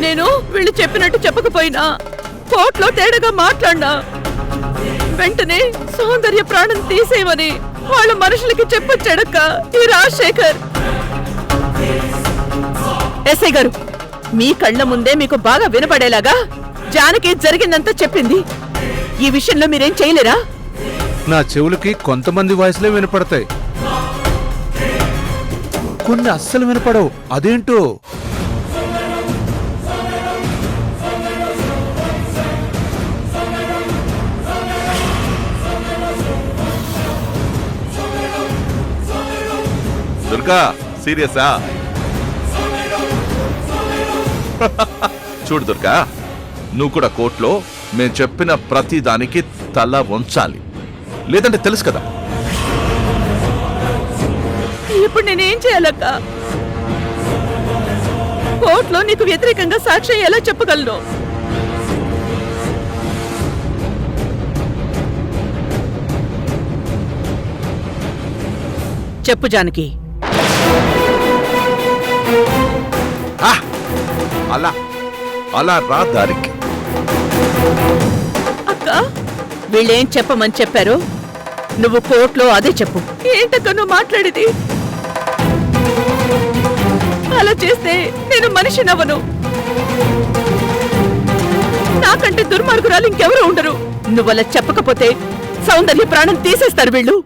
నేను వీళ్ళు చెప్పినట్టు చెప్పకపోయినా కోర్టులో తేడాగా మాట్లాడినా వెంటనే సౌందర్య ప్రాణం తీసేయమని వాళ్ళ మనుషులకి చెప్పొచ్చాడక్క ఈ రాజశేఖర్. ఎస్ఐ గారు, మీ కళ్ళ ముందే మీకు బాగా వినపడేలాగా జానకి జరిగిందంతా చెప్పింది. ఈ విషయంలో మీరేం చేయలేరా? నా చెవులకి కొంతమంది వాయిస్లే వినపడతాయి, కొన్ని అస్సలు వినపడవు. అదేంటో. దుర్గా సీరియసా? చూడు దుర్గా, నువ్వు కూడా కోర్టులో మేము చెప్పిన ప్రతి దానికి తల వంచాలి, లేదంటే తెలుసు కదా. ఇప్పుడు నేనేం చేయాలక్క? కోర్టులో నీకు వ్యతిరేకంగా సాక్ష్యం ఎలా చెప్పగలను? చెప్పు జానకి. ఆ! అలా అలా రా దారికి. అక్క, వీళ్ళేం చెప్పమని చెప్పారు? నువ్వు కోర్టులో అదే చెప్పు. ఏంటక్క నువ్వు మాట్లాడేది? అలా చేస్తే నేను మనిషి నవ్వను. నాకంటే దుర్మార్గురాలు ఇంకెవరు ఉండరు. నువ్వలా చెప్పకపోతే సౌందర్య ప్రాణం తీసేస్తారు వీళ్ళు.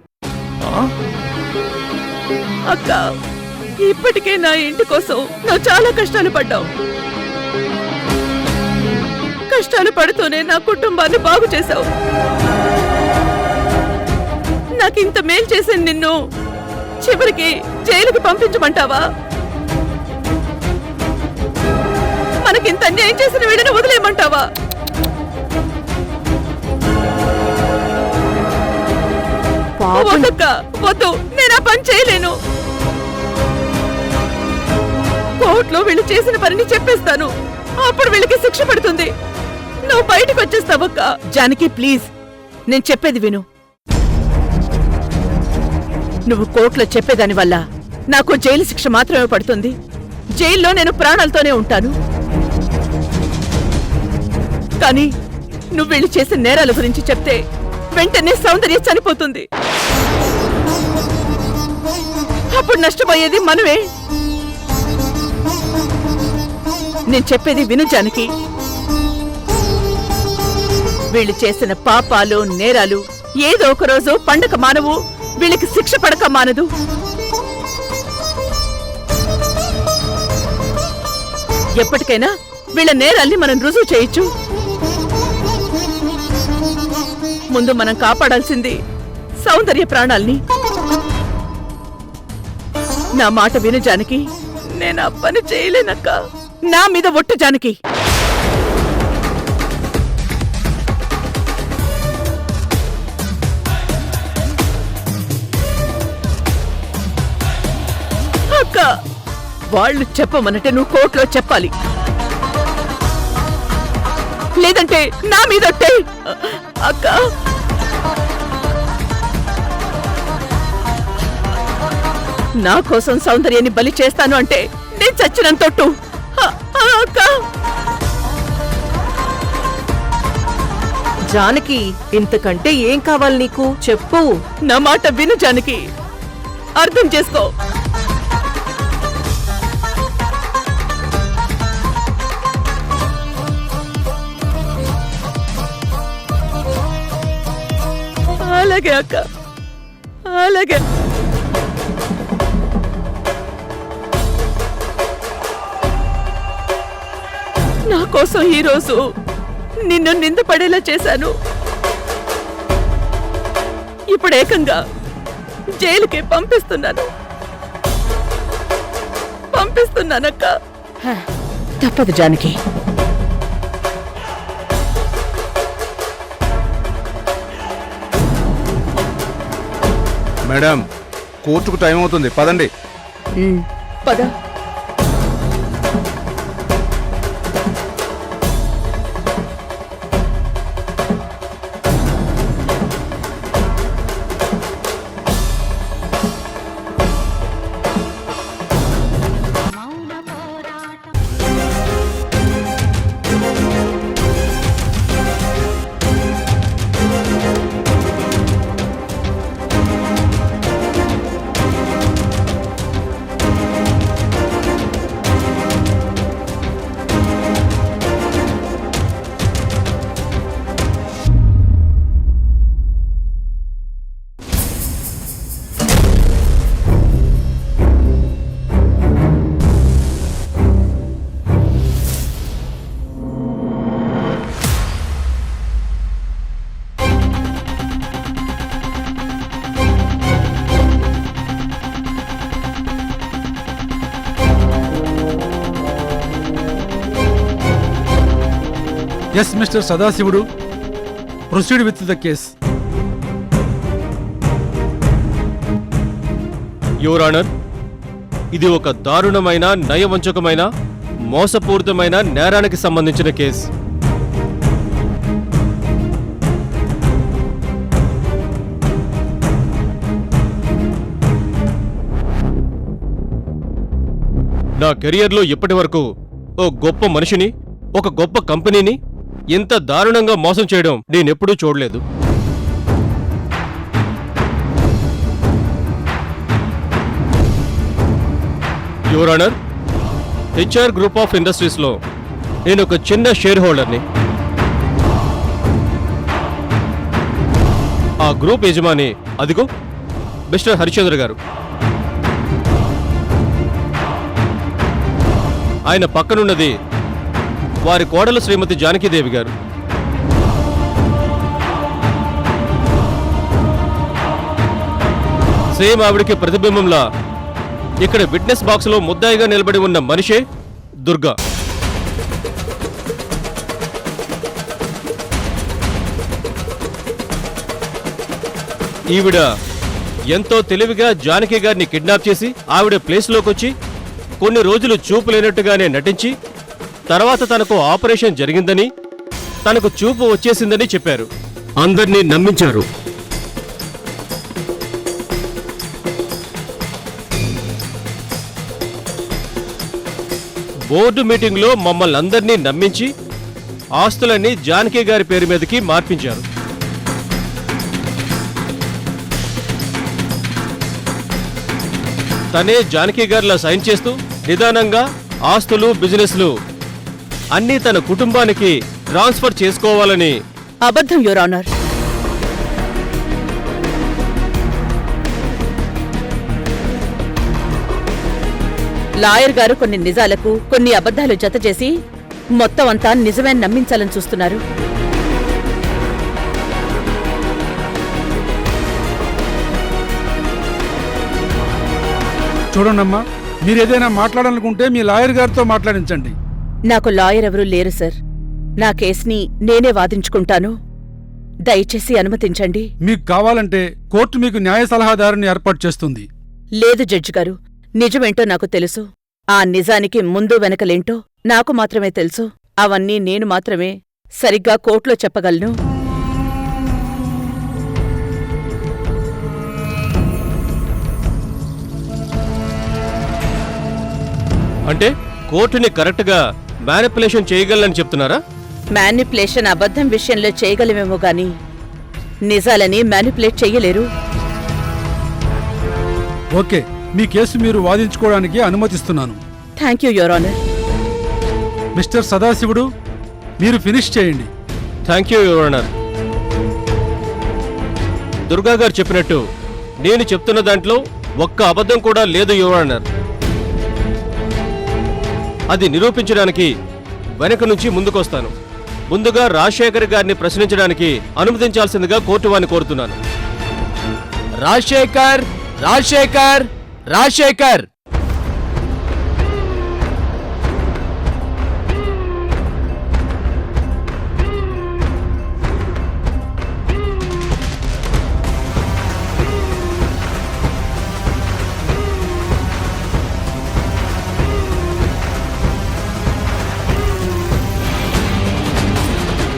అక్క, ఇప్పటికే నా ఇంటి కోసం నువ్వు చాలా కష్టాలు పడ్డావు. కష్టాలు పడుతూనే నా కుటుంబాన్ని బాగు చేశావు. నాకింత మేలు చేసిన నిన్ను చివరికి జైలుకి పంపించమంటావా? మనకింత అన్యాయం చేసిన వీడిని వదిలేయమంటావా? వద్దక్క, వద్దు, నేను ఆ పని చేయలేను. కోర్టులో వీళ్ళు చేసిన పనిని చెప్పేస్తాను, అప్పుడు వీళ్ళకి శిక్ష పడుతుంది. నువ్వు బయటకు వచ్చేస్తావక్క. జానకి ప్లీజ్, నేను చెప్పేది విను. నువ్వు కోర్టులో చెప్పేదాని వల్ల నాకు జైలు శిక్ష మాత్రమే పడుతుంది. జైల్లో నేను ప్రాణాలతోనే ఉంటాను. కానీ నువ్వు వీళ్ళు చేసిన నేరాల గురించి చెప్తే వెంటనే సౌందర్య చనిపోతుంది. అప్పుడు నష్టపోయేది మనమే. నేను చెప్పేది విను జానకి. వీళ్ళు చేసిన పాపాలు నేరాలు ఏదో ఒక రోజు పండగ మానవు, వీళ్ళకి శిక్ష పడక మానదు. ఎప్పటికైనా వీళ్ళ నేరాల్ని మనం రుజువు చేయొచ్చు. ముందు మనం కాపాడాల్సింది సౌందర్య ప్రాణాల్ని. నా మాట విను జానకి, నేను ఆ పని చేయలేనక్క. నా మీద ఒట్టు జానకి. అక్క, వాళ్ళు చెప్పమనంటే నువ్వు కోర్టులో చెప్పాలి, లేదంటే నా మీద ఒట్టే. అక్క, నా కోసం సౌందర్యాన్ని బలి చేస్తాను అంటే నేను చచ్చినంత తొట్టు. అక్క, జానకి, ఇంతకంటే ఏం కావాలి నీకు? చెప్పు. నా మాట విను జానకి, అర్థం చేసుకో. అలాగే అక్క, అలాగే. నా కోసం ఈరోజు నిన్ను నిందపడేలా చేశాను. ఇప్పుడు ఏకంగా జైలుకే పంపిస్తున్నానక్క. తప్పదు జానకి. మేడం, కోర్టుకు టైం అవుతుంది, పదండి. పద. Yes mister Sadashivudu, proceed with the case. Your honour, ఇది ఒక దారుణమైన, నయవంచకమైన, మోసపూరితమైన నేరానికి సంబంధించిన కేసు. నా కెరియర్లో ఇప్పటి వరకు ఓ గొప్ప మనిషిని, ఒక గొప్ప కంపెనీని ఇంత దారుణంగా మోసం చేయడం నేనెప్పుడూ చూడలేదు. Your honour, HR group of ఇండస్ట్రీస్లో నేను ఒక చిన్న షేర్ హోల్డర్ని. ఆ గ్రూప్ యజమాని అదిగో మిస్టర్ హరిచంద్ర గారు. ఆయన పక్కనున్నది వారి కోడలు శ్రీమతి జానకీదేవి గారు. సేమ్ ఆవిడికి ప్రతిబింబంలా ఇక్కడ విట్నెస్ బాక్స్ లో ముద్దాయిగా నిలబడి ఉన్న మనిషే దుర్గా. ఈవిడ ఎంతో తెలివిగా జానకి గారిని కిడ్నాప్ చేసి ఆవిడ ప్లేస్లోకి వచ్చి కొన్ని రోజులు చూపు లేనట్టుగానే నటించి తర్వాత తనకు ఆపరేషన్ జరిగిందని, తనకు చూపు వచ్చేసిందని చెప్పారు. అందర్నీ నమ్మించారు. బోర్డు మీటింగ్లో మమ్మల్ని అందరినీ నమ్మించి ఆస్తులన్నీ జానకి గారి పేరు మీదకి మార్పించారు. తనే జానకి గారిలా సైన్ చేస్తూ నిదానంగా ఆస్తులు, బిజినెస్లు అన్నీ తన కుటుంబానికి ట్రాన్స్ఫర్ చేసుకోవాలని. అబద్ధం యువర్ ఆనర్. లాయర్ గారు కొన్ని నిజాలకు కొన్ని అబద్ధాలు జత చేసి మొత్తం అంతా నిజమే నమ్మించాలని చూస్తున్నారు. చూడండమ్మా, మీరేదైనా మాట్లాడాలనుకుంటే మీ లాయర్ గారితో మాట్లాడించండి. నాకు లాయర్ ఎవరూ లేరు సార్. నా కేసుని నేనే వాదించుకుంటాను. దయచేసి అనుమతించండి. మీకు కావాలంటే కోర్టు మీకు న్యాయ సలహాదారుని ఏర్పాటు చేస్తుంది. లేదు జడ్జి గారు, నిజమేంటో నాకు తెలుసు. ఆ నిజానికి ముందు వెనకలేంటో నాకు మాత్రమే తెలుసు. అవన్నీ నేను మాత్రమే సరిగ్గా కోర్టులో చెప్పగలను. అంటే కోర్టుని కరెక్ట్గా మ్యానిపులేషన్ చేయగలని చెప్తున్నారా? మ్యానిపులేషన్ అబద్ధం విషయంలో చేయగలమేమో గాని నిజాలని మ్యానిపులేట్ చెయ్యలేరు. ఓకే, మీ కేసు మీరు వాదించుకోవడానికి అనుమతిస్తున్నాను. Thank you your honour. Mister Sadashivudu, మీరు ఫినిష్ చేయండి. Thank you your honour. Durga గారు చెప్పినట్టు నేను చెప్తున్న దాంట్లో ఒక్క అబద్ధం కూడా లేదు యువర్ ఆనర్. అది నిరూపించడానికి వెనక నుంచి ముందుకొస్తాను. ముందుగా రాజశేఖర్ గారిని ప్రశ్నించడానికి అనుమతించాల్సిందిగా కోర్టు వారిని కోరుతున్నాను. రాజశేఖర్, రాజశేఖర్, రాజశేఖర్.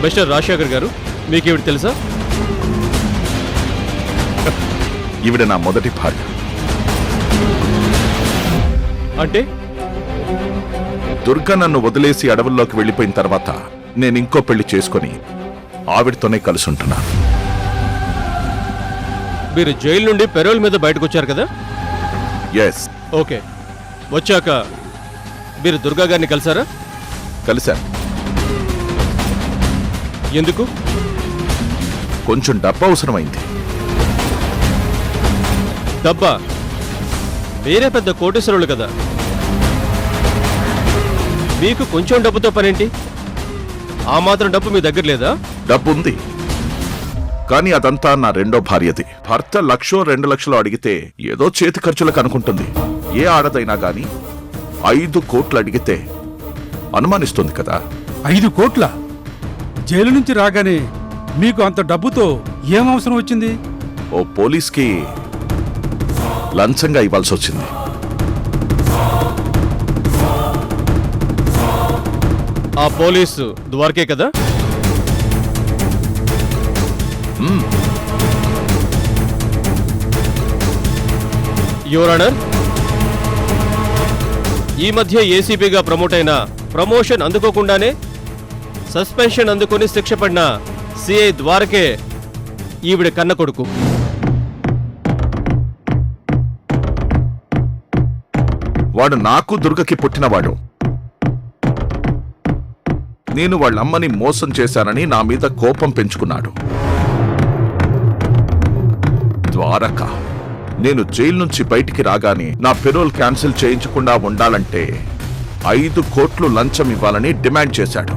మిస్టర్ రాజశేఖర్ గారు, మీకు ఈవిడ తెలుసా? ఈవిడ నా మొదటి భార్య. అంటే దుర్గా నన్ను వదిలేసి అడవుల్లోకి వెళ్ళిపోయిన తర్వాత నేను ఇంకో పెళ్లి చేసుకుని ఆవిడతోనే కలిసి ఉంటున్నా. మీరు జైలు నుండి పెరోల్ మీద బయటకు వచ్చారు కదా? ఎస్. ఓకే, వచ్చాక మీరు దుర్గా గారిని కలిసారా? కలిశాను. ఎందుకు? కొంచెం డబ్బు అవసరమైంది. డబ్బా? వేరే పెద్ద కోటేశ్వరులు కదా, మీకు కొంచెం డబ్బుతో పనేంటి? ఆ మాత్రం డబ్బు మీ దగ్గర లేదా? డబ్బు ఉంది, కానీ అదంతా నా రెండో భార్యది. భర్త 1,00,000 2 లక్షలు అడిగితే ఏదో చేతి ఖర్చులకు అనుకుంటుంది. ఏ ఆడదైనా గాని 5 కోట్లు అడిగితే అనుమానిస్తుంది కదా. 5 కోట్ల? జైలు నుంచి రాగానే మీకు అంత డబ్బుతో ఏం అవసరం వచ్చింది? ఓ పోలీస్కి లంచంగా ఇవ్వాల్సి వచ్చింది. ఆ పోలీసు ద్వారకే కదా? యువర్ ఆనర్, ఈ మధ్య ఏసీపీగా ప్రమోట్ అయిన, ప్రమోషన్ అందుకోకుండానే సస్పెన్షన్ అందుకొని శిక్ష పడిన సిఐ ద్వారకే ఈవిడ కన్న కొడుకు. వాడు నాకు దుర్గకి పుట్టినవాడు. నేను వాళ్ళమ్మని మోసం చేశానని నా మీద కోపం పెంచుకున్నాడు. ద్వారక నేను జైలు నుంచి బయటికి రాగానే నా పెరోల్ క్యాన్సిల్ చేయించకుండా ఉండాలంటే 5 కోట్లు లంచం ఇవ్వాలని డిమాండ్ చేశాడు.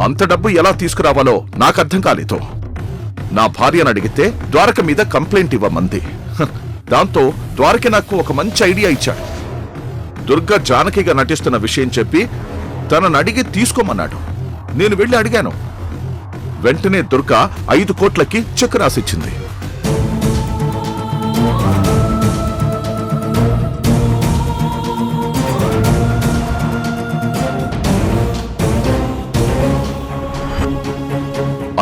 అంత డబ్బు ఎలా తీసుకురావాలో నాకు అర్థం కాలేదు. నా భార్యను అడిగితే ద్వారక మీద కంప్లైంట్ ఇవ్వమంది. దాంతో ద్వారక నాకు ఒక మంచి ఐడియా ఇచ్చాడు. దుర్గ జానకిగా నటిస్తున్న విషయం చెప్పి తనను అడిగి తీసుకోమన్నాడు. నేను వెళ్ళి అడిగాను. వెంటనే దుర్గ 5 కోట్లకి చెక్ రాసిచ్చింది.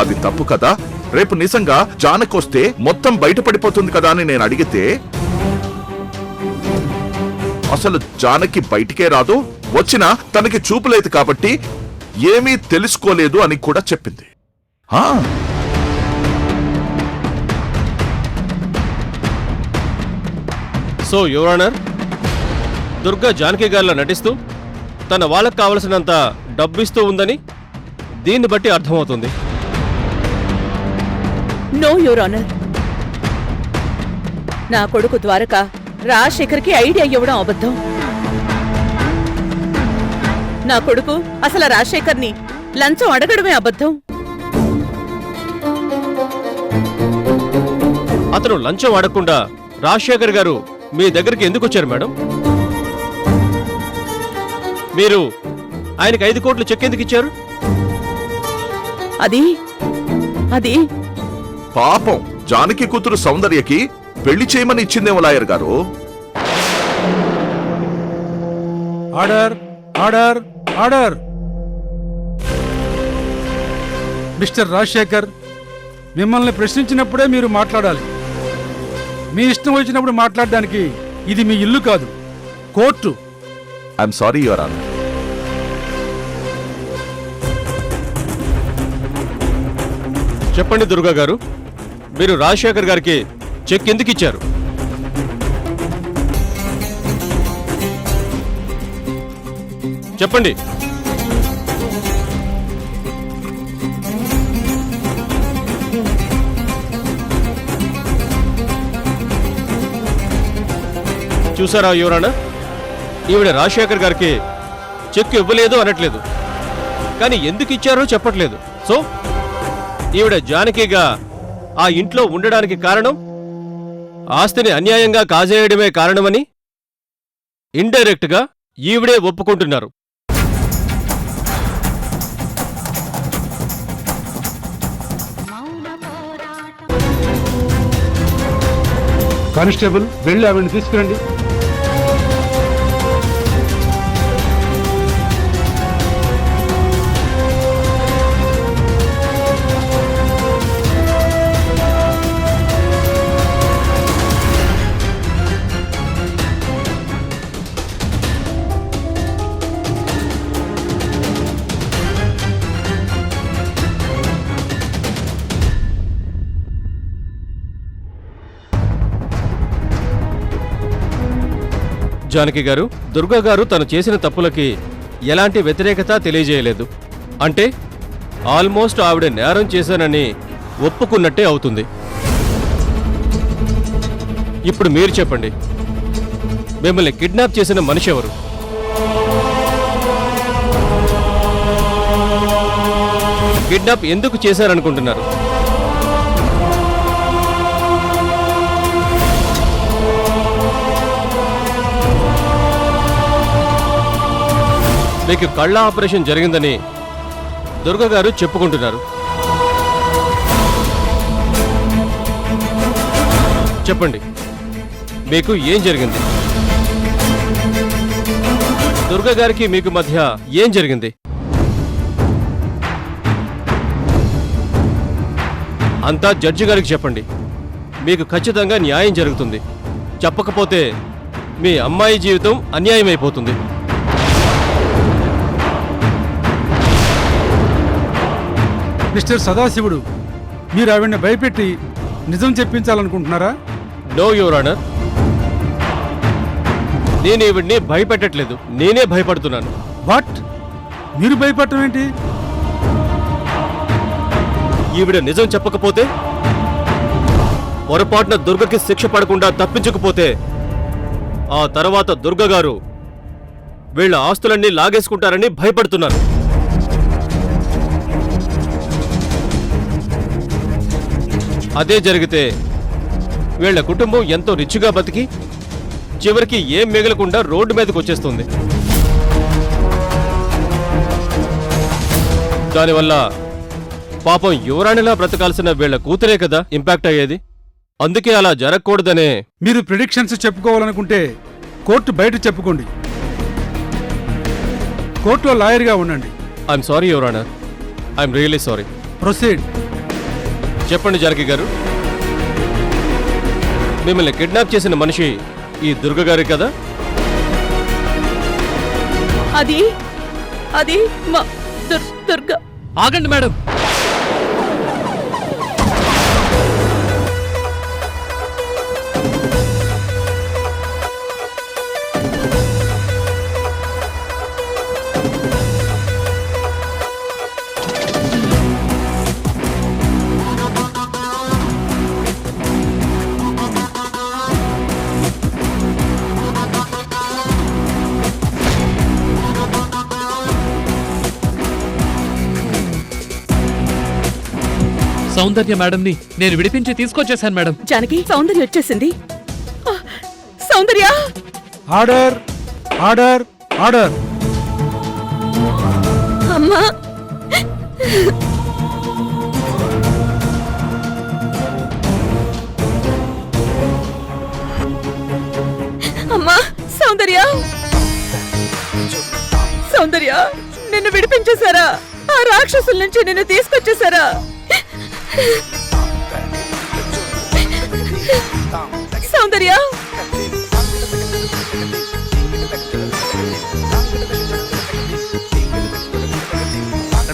అది తప్పు కదా? రేపు నిజంగా జానకొస్తే మొత్తం బయటపడిపోతుంది కదా అని నేను అడిగితే అసలు జానకి బయటికే రాదు, వచ్చినా తనకి చూపులేదు కాబట్టి ఏమీ తెలుసుకోలేదు అని కూడా చెప్పింది. So your honour, Durga Janaki గారిలా నటిస్తూ తన వాళ్ళకు కావలసినంత డబ్బిస్తూ ఉందని దీన్ని బట్టి అర్థమవుతుంది. నో యువర్ ఆనర్, నా కొడుకు ద్వారక రాజశేఖర్కి ఐడియా ఇవ్వడం అబద్ధం. నా కొడుకు అసలు రాజశేఖర్ని లంచం అడగడమే అబద్ధం. అతను లంచం అడగకుండా రాజశేఖర్ గారు మీ దగ్గరికి ఎందుకు వచ్చారు మేడం? మీరు ఆయనకి 5 కోట్లు చెక్ ఎందుకు ఇచ్చారు? అది అది పాపం జానకి కూతురు సౌందర్యకి పెళ్లి చేయమని ఇచ్చిందేమో లాయర్ గారు. Order order order. Mister Rajasekhar, మిమ్మల్ని ప్రశ్నించినప్పుడే మీరు మాట్లాడాలి. మీ ఇష్టం వచ్చినప్పుడు మాట్లాడడానికి ఇది మీ ఇల్లు కాదు, court. I'm sorry your honour. చెప్పండి దుర్గా గారు, మీరు రాజశేఖర్ గారికి చెక్ ఎందుకు ఇచ్చారు? చెప్పండి. చూసారా యువరానా, ఈవిడ రాజశేఖర్ గారికి చెక్ ఇవ్వలేదు అనట్లేదు, కానీ ఎందుకు ఇచ్చారో చెప్పట్లేదు. సో ఈవిడ జానకిగా ఆ ఇంట్లో ఉండడానికి కారణం ఆస్తిని అన్యాయంగా కాజేయడమే కారణమని ఇండైరెక్ట్ గా ఈవిడే ఒప్పుకుంటున్నారు. కానిస్టేబుల్, వెళ్ళి ఆవిడని తీసుకురండి. జానకి గారు, దుర్గా గారు తను చేసిన తప్పులకి ఎలాంటి వ్యతిరేకత తెలియజేయలేదు. అంటే ఆల్మోస్ట్ ఆవిడ నేరం చేశానని ఒప్పుకున్నట్టే అవుతుంది. ఇప్పుడు మీరు చెప్పండి, మిమ్మల్ని కిడ్నాప్ చేసిన మనిషి ఎవరు? కిడ్నాప్ ఎందుకు చేశారనుకుంటున్నారు? మీకు కళ్ళ ఆపరేషన్ జరిగిందని దుర్గ గారు చెప్పుకుంటున్నారు. చెప్పండి, మీకు ఏం జరిగింది? దుర్గ గారికి మీకు మధ్య ఏం జరిగింది? అంతా జడ్జి గారికి చెప్పండి. మీకు ఖచ్చితంగా న్యాయం జరుగుతుంది. చెప్పకపోతే మీ అమ్మాయి జీవితం అన్యాయమైపోతుంది. మిస్టర్ సదాశివుడు, మీరు ఆవిడ్ని భయపెట్టి నిజం చెప్పించాలనుకుంటున్నారా? నో యువర్ ఆనర్, నేను ఈవిడ్ని భయపెట్టట్లేదు, నేనే భయపడుతున్నాను. వాట్? మీరు భయపడటం ఏంటి? ఈవిడ నిజం చెప్పకపోతే, పొరపాటున దుర్గకి శిక్ష పడకుండా తప్పించకపోతే, ఆ తర్వాత దుర్గ గారు వీళ్ళ ఆస్తులన్నీ లాగేసుకుంటారని భయపడుతున్నారు. అదే జరిగితే వీళ్ళ కుటుంబం ఎంతో రిచ్గా బతికి చివరికి ఏం మిగలకుండా రోడ్డు మీదకి వచ్చేస్తుంది. దానివల్ల పాపం యువరాణిలా బ్రతకాల్సిన వీళ్ల కూతురే కదా ఇంపాక్ట్ అయ్యేది. అందుకే అలా జరగకూడదనే. మీరు ప్రిడిక్షన్స్ చెప్పుకోవాలనుకుంటే కోర్టు బయట చెప్పుకోండి. కోర్టులో లాయర్గా ఉండండి. I'm sorry your honour, I'm really sorry. Proceed. చెప్పండి జానకి గారు, మిమ్మల్ని కిడ్నాప్ చేసిన మనిషి ఈ దుర్గ గారి కదా? అది మా దుర్గ. ఆగండి మేడం. సౌందర్య మేడంని నేను విడిపించి తీసుకొచ్చేశాను మేడం. జానకి, సౌందర్య వచ్చేసింది. సౌందర్య! Order, order, order. అమ్మా, అమ్మా, సౌందర్య! సౌందర్య, నిన్ను విడిపించేశారా? ఆ రాక్షసుల నుంచి నిన్ను తీసుకొచ్చేశారా? సౌందర్య!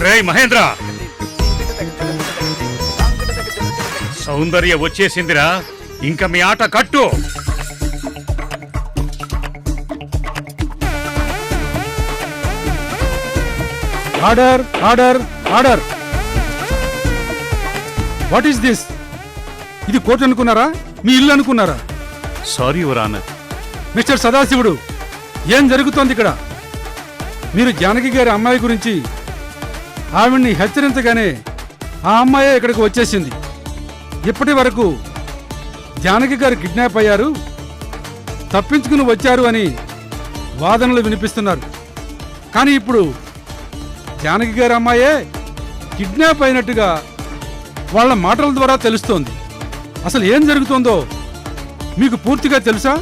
రేయ్ మహేంద్ర, సౌందర్య వచ్చేసిందిరా, ఇంకా మీ ఆట కట్టు. Order, order, order. What is this? ఇది కోర్టు అనుకున్నారా? మీ ఇల్లు అనుకున్నారా? Sorry your honour. మిస్టర్ సదాశివుడు, ఏం జరుగుతోంది ఇక్కడ? మీరు జానకి గారి అమ్మాయి గురించి ఆవిడ్ని హెచ్చరించగానే ఆ అమ్మాయే ఇక్కడికి వచ్చేసింది. ఇప్పటి వరకు జానకి గారు కిడ్నాప్ అయ్యారు, తప్పించుకుని వచ్చారు అని వాదనలు వినిపిస్తున్నారు. కానీ ఇప్పుడు జానకి గారి అమ్మాయే కిడ్నాప్ అయినట్టుగా వాళ్ళ మాటల ద్వారా తెలుస్తోంది. అసలు ఏం జరుగుతోందో మీకు పూర్తిగా తెలుసా?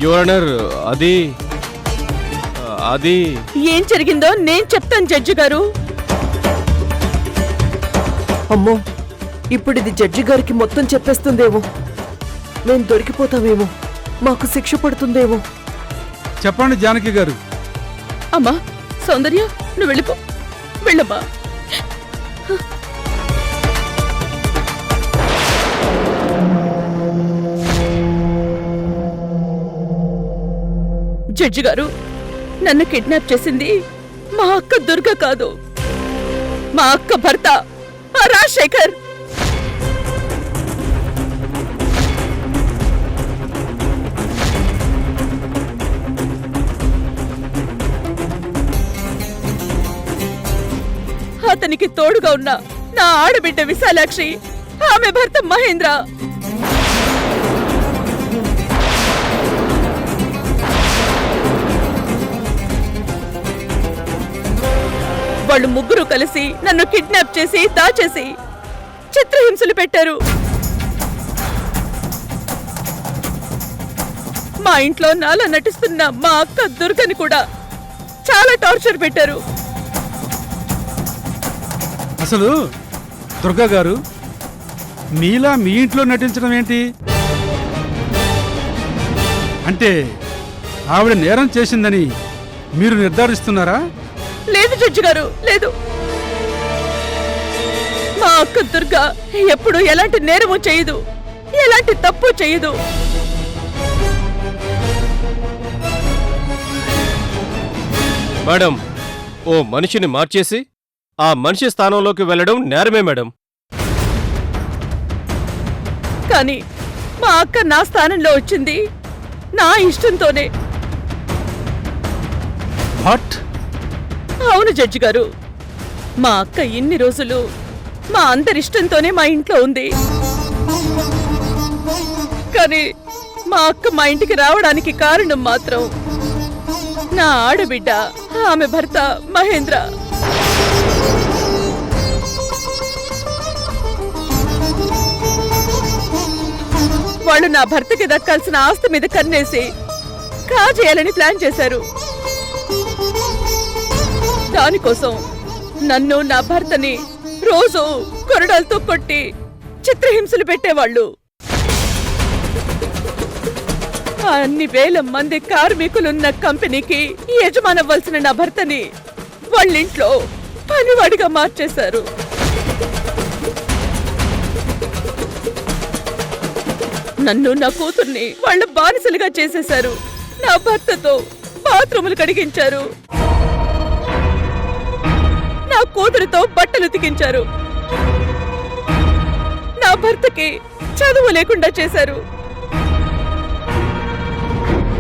యువర్ ఆనర్, అది ఏం జరిగిందో నేను చెప్తాను జడ్జి గారు. అమ్మో, ఇప్పుడు ఇది జడ్జి గారికి మొత్తం చెప్పేస్తుందేమో. మేము దొరికిపోతామేమో, మాకు శిక్ష పడుతుందేమో. చెప్పండి జానకి గారు. అమ్మా సౌందర్య, నువ్వు వెళ్ళిపో, వెళ్ళమ్మా. జడ్జి గారు, నన్ను కిడ్నాప్ చేసింది మా అక్క దుర్గ కాదు, మా అక్క భర్త ఆ రాజశేఖర్. అతనికి తోడుగా ఉన్న నా ఆడబిడ్డ విశాలాక్షి, ఆమె భర్త మహేంద్ర. వాళ్ళు ముగ్గురు కలిసి నన్ను కిడ్నాప్ చేసి దాచేసి చిత్రహింసలు పెట్టారు. మా ఇంట్లో నాలా నటిస్తున్న మా అక్క దుర్గని కూడా చాలా టార్చర్ పెట్టారు. అసలు దుర్గా గారు మీలా మీ ఇంట్లో నటించడం ఏంటి? అంటే ఆవిడ నేరం చేసిందని మీరు నిర్ధారిస్తున్నారా? లేదు జడ్జి గారు, లేదు. మా అక్క దుర్గా ఎప్పుడు ఎలాంటి నేరము చేయదు, ఎలాంటి తప్పు చేయదు. మేడం, ఓ మనిషిని మార్చేసి ఆ మనిషి స్థానంలోకి వెళ్ళడం నేరమే మేడం. కానీ మా అక్క నా స్థానంలో వచ్చింది నా ఇష్టంతోనే. వాట్? అవును జడ్జి గారు, మా అక్క ఇన్ని రోజులు మా అందరిష్టంతోనే మా ఇంట్లో ఉంది. కానీ మా అక్క మా ఇంటికి రావడానికి కారణం మాత్రం నా ఆడబిడ్డ, ఆమె భర్త మహేంద్ర. వాళ్ళు నా భర్తకి దక్కాల్సిన ఆస్తి మీద కన్నేసి కాజేయాలని ప్లాన్ చేశారు. దానికోసం నన్ను, నా భర్తని రోజు కొరడాలతో కొట్టి చిత్రహింసలు పెట్టేవాళ్ళు. అన్ని వేల మంది కార్మికులున్న కంపెనీకి యజమానవ్వాల్సిన నా భర్తని వాళ్ళింట్లో పనివాడిగా మార్చేశారు. నన్ను, నా కూతుర్ని వాళ్ళ బానిసలుగా చేసేశారు. నా భర్తతో బాత్రూములు కడిగించారు, నా కూతురితో బట్టలు ఉతికించారు, నా భర్తకి చదువు లేకుండా చేశారు.